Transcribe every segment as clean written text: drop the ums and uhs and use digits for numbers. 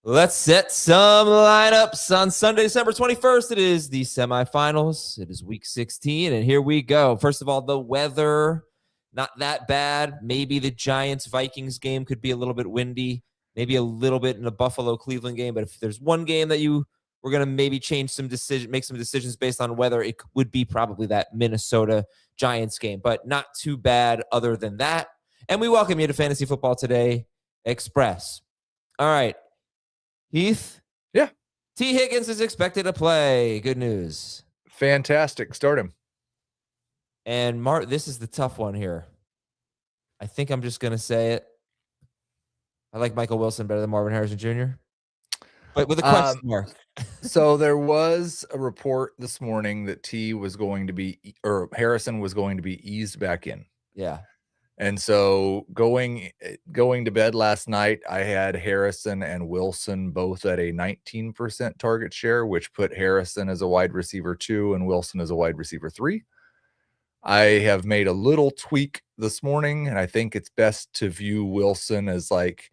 Let's set some lineups on Sunday, December 21st. It is the semifinals. It is week 16, and here we go. First of all, the weather, not that bad. Maybe the Giants-Vikings game could be a little bit windy, maybe a little bit in a Buffalo-Cleveland game, but if there's one game that we're going to maybe make some decisions based on weather, it would be probably that Minnesota-Giants game, but not too bad other than that. And we welcome you to Fantasy Football Today Express. All right. Heath? Yeah. T. Higgins is expected to play. Good news. Fantastic. Start him. And Mark, this is the tough one here. I think I'm just going to say it. I like Michael Wilson better than Marvin Harrison Jr., but with a question mark. So there was a report this morning that Harrison was going to be eased back in. Yeah. And so going to bed last night, I had Harrison and Wilson both at a 19% target share, which put Harrison as a wide receiver 2 and Wilson as a wide receiver 3. I have made a little tweak this morning, and I think it's best to view Wilson as like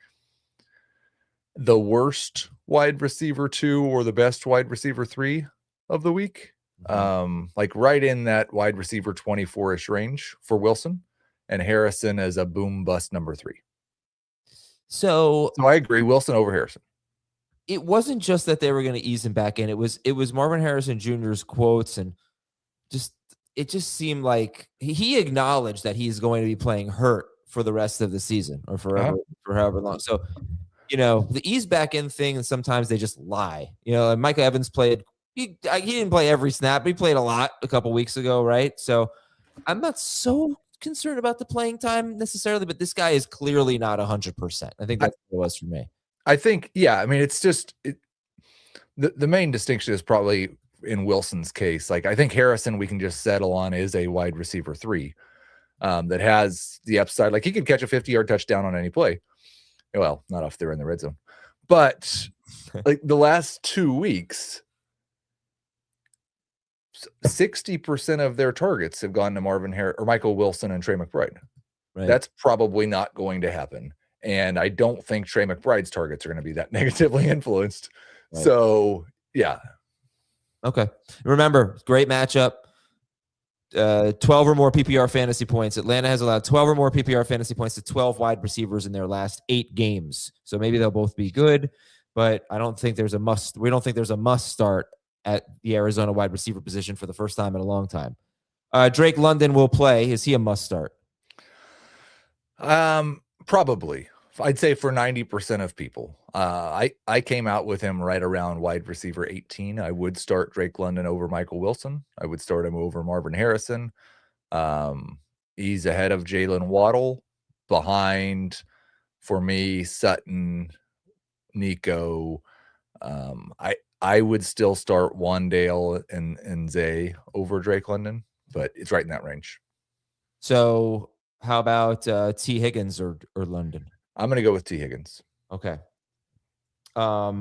the worst wide receiver 2 or the best wide receiver 3 of the week. Like right in that wide receiver 24-ish range for Wilson. And Harrison as a boom bust number 3. So I agree, Wilson over Harrison. It wasn't just that they were going to ease him back in. It was Marvin Harrison Jr.'s quotes, and it just seemed like he acknowledged that he's going to be playing hurt for the rest of the season or for however long. So, the ease back in thing, and sometimes they just lie. And Micah Evans played. He didn't play every snap, but he played a lot a couple weeks ago, right? So I'm not so concerned about the playing time necessarily, but this guy is clearly not 100%. I think that's what it was for me. I think, yeah, I mean, it's just the main distinction is probably in Wilson's case. Like, I think Harrison, we can just settle on is a wide receiver 3 that has the upside. Like, he could catch a 50-yard touchdown on any play. Well, not if they're in the red zone, but like the last 2 weeks, 60% of their targets have gone to Michael Wilson and Trey McBride. Right. That's probably not going to happen. And I don't think Trey McBride's targets are going to be that negatively influenced. Right. So, yeah. Okay. Remember, great matchup. 12 or more PPR fantasy points. Atlanta has allowed 12 or more PPR fantasy points to 12 wide receivers in their last 8 games. So maybe they'll both be good, but I don't think there's a must. We don't think there's a must start at the Arizona wide receiver position for the first time in a long time. Drake London will play. Is he a must start? Probably. I'd say for 90% of people. I came out with him right around wide receiver 18. I would start Drake London over Michael Wilson. I would start him over Marvin Harrison. He's ahead of Jalen Waddle. Behind, for me, Sutton, Nico. I would still start Wandale and Zay over Drake London, but it's right in that range. So how about T. Higgins or London? I'm going to go with T. Higgins. Okay. All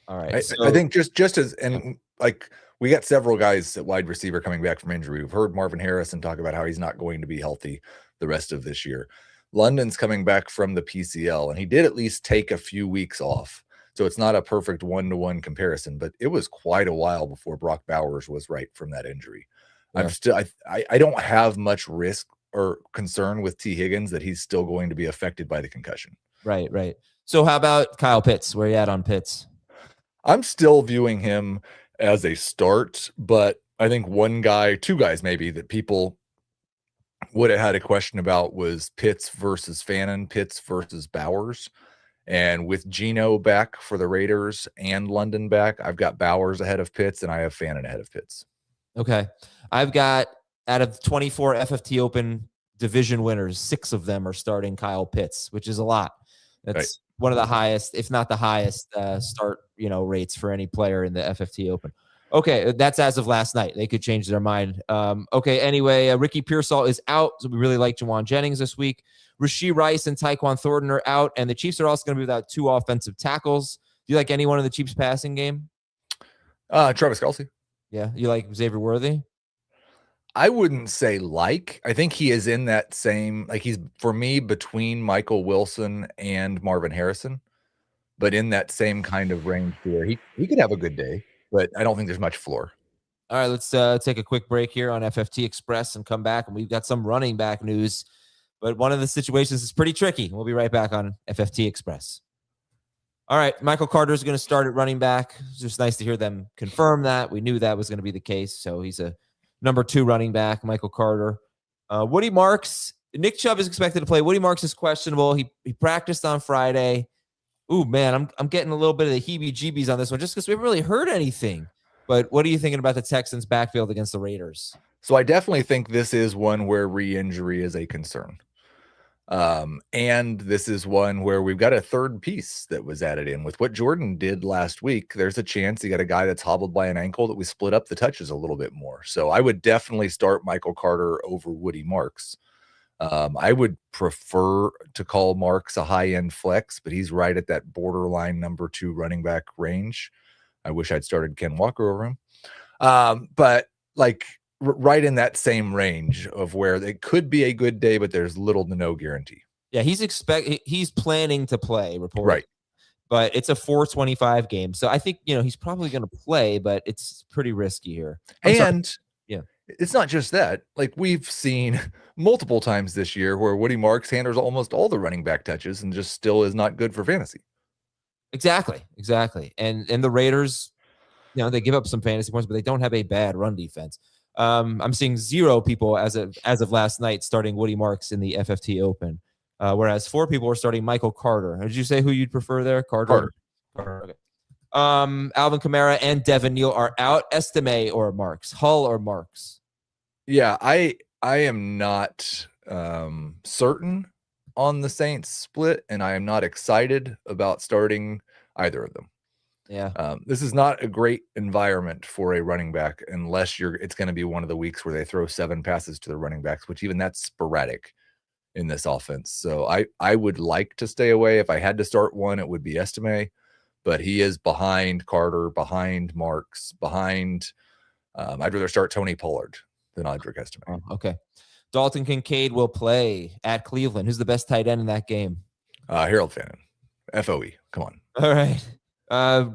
right. I think just as, and like we got several guys at wide receiver coming back from injury. We've heard Marvin Harrison talk about how he's not going to be healthy the rest of this year. London's coming back from the PCL, and he did at least take a few weeks off. So it's not a perfect one-to-one comparison, but it was quite a while before Brock Bowers was right from that injury. Yeah. I don't have much risk or concern with T. Higgins that he's still going to be affected by the concussion. Right. So how about Kyle Pitts? Where are you at on Pitts? I'm still viewing him as a start, but I think two guys maybe that people would have had a question about was Pitts versus Fannin, Pitts versus Bowers. And with Geno back for the Raiders and London back, I've got Bowers ahead of Pitts, and I have Fannin ahead of Pitts. Okay. I've got, out of 24 FFT Open division winners, 6 of them are starting Kyle Pitts, which is a lot. That's one of the highest, if not the highest, start rates for any player in the FFT Open. Okay, that's as of last night. They could change their mind. Okay, anyway, Ricky Pearsall is out, so we really like Jawan Jennings this week. Rashee Rice and Tyquan Thornton are out, and the Chiefs are also going to be without 2 offensive tackles. Do you like anyone in the Chiefs passing game? Travis Kelce. Yeah, you like Xavier Worthy? I wouldn't say like. I think he is in that same, like he's, for me, between Michael Wilson and Marvin Harrison. but in that same kind of range to where he could have a good day, but I don't think there's much floor. All right, let's take a quick break here on FFT Express and come back, and we've got some running back news. But one of the situations is pretty tricky. We'll be right back on FFT Express. All right, Michael Carter is going to start at running back. It's just nice to hear them confirm that. We knew that was going to be the case. So he's a number 2 running back, Michael Carter. Woody Marks, Nick Chubb is expected to play. Woody Marks is questionable. He practiced on Friday. Ooh, man, I'm getting a little bit of the heebie-jeebies on this one just because we haven't really heard anything. But what are you thinking about the Texans' backfield against the Raiders? So I definitely think this is one where re-injury is a concern. And this is one where we've got a third piece that was added in with what Jordan did last week. There's a chance you got a guy that's hobbled by an ankle that we split up the touches a little bit more. So I would definitely start Michael Carter over Woody Marks. I would prefer to call Marks a high-end flex, but he's right at that borderline number 2 running back range. I wish I'd started Ken Walker over him. But like right in that same range of where it could be a good day, but there's little to no guarantee. Yeah, he's planning to play, reportedly. Right. But it's a 425 game. So I think, he's probably going to play, but it's pretty risky here. Yeah, it's not just that. Like we've seen multiple times this year where Woody Marks handles almost all the running back touches and just still is not good for fantasy. Exactly. And the Raiders, they give up some fantasy points, but they don't have a bad run defense. I'm seeing 0 people as of last night starting Woody Marks in the FFT Open, whereas 4 people are starting Michael Carter. Did you say who you'd prefer there? Carter. Okay. Alvin Kamara and Devin Neal are out. Estime or Marks? Hull or Marks? Yeah, I am not certain on the Saints split, and I am not excited about starting either of them. Yeah. This is not a great environment for a running back unless it's going to be one of the weeks where they throw 7 passes to the running backs, which even that's sporadic in this offense. So I would like to stay away. If I had to start one, it would be Estime, but he is behind Carter, behind Marks, behind I'd rather start Tony Pollard than Audric Estime. Oh, okay. Dalton Kincaid will play at Cleveland. Who's the best tight end in that game? Harold Fannin. FOE. Come on. All right.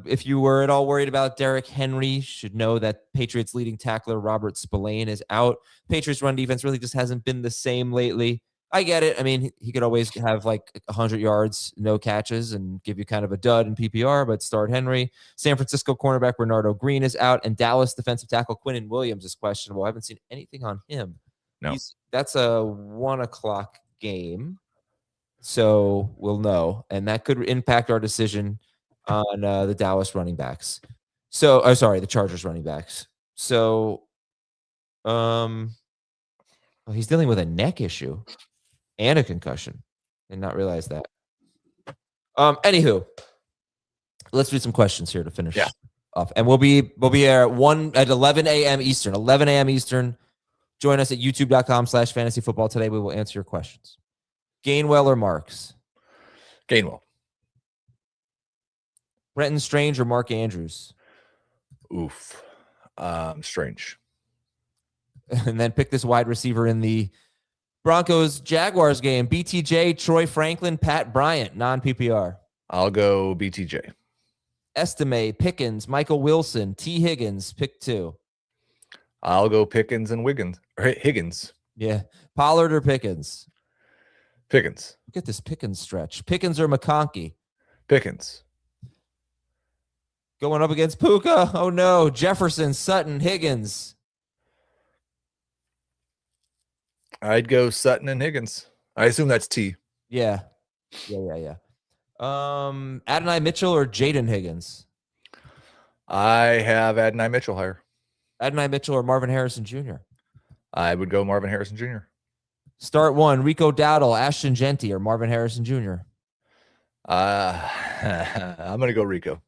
If you were at all worried about Derrick Henry, you should know that Patriots leading tackler Robert Spillane is out. Patriots run defense really just hasn't been the same lately. I get it. I mean, he could always have like 100 yards, no catches, and give you kind of a dud in PPR, but start Henry. San Francisco cornerback Bernardo Green is out, and Dallas defensive tackle Quinnen Williams is questionable. I haven't seen anything on him. No. That's a 1:00 game, so we'll know, and that could impact our decision on the Dallas running backs. So, the Chargers running backs. So, he's dealing with a neck issue and a concussion. Did not realize that. Anywho, let's read some questions here to finish off, and we'll be here at 11 a.m. Eastern. 11 a.m. Eastern. Join us at youtube.com/fantasyfootball today. We will answer your questions. Gainwell or Marks? Gainwell. Brenton Strange or Mark Andrews? Oof. Strange. And then pick this wide receiver in the Broncos-Jaguars game. BTJ, Troy Franklin, Pat Bryant, non-PPR. I'll go BTJ. Estime, Pickens, Michael Wilson, T. Higgins, pick 2. I'll go Pickens and Higgins. Yeah. Pollard or Pickens? Pickens. Look at this Pickens stretch. Pickens or McConkey? Pickens. Going up against Puka. Oh, no. Jefferson, Sutton, Higgins. I'd go Sutton and Higgins. I assume that's T. Yeah. Adonai Mitchell or Jaden Higgins? I have Adonai Mitchell higher. Adonai Mitchell or Marvin Harrison Jr.? I would go Marvin Harrison Jr. Start 1, Rico Dowdle, Ashton Genty, or Marvin Harrison Jr.? I'm going to go Rico.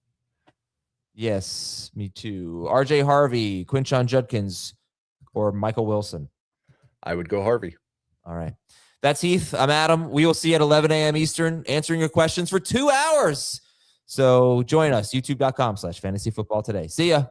Yes, me too. RJ Harvey, Quinshon Judkins, or Michael Wilson? I would go Harvey. All right. That's Heath. I'm Adam. We will see you at 11 a.m. Eastern, answering your questions for 2 hours. So join us, youtube.com/fantasyfootball today. See ya.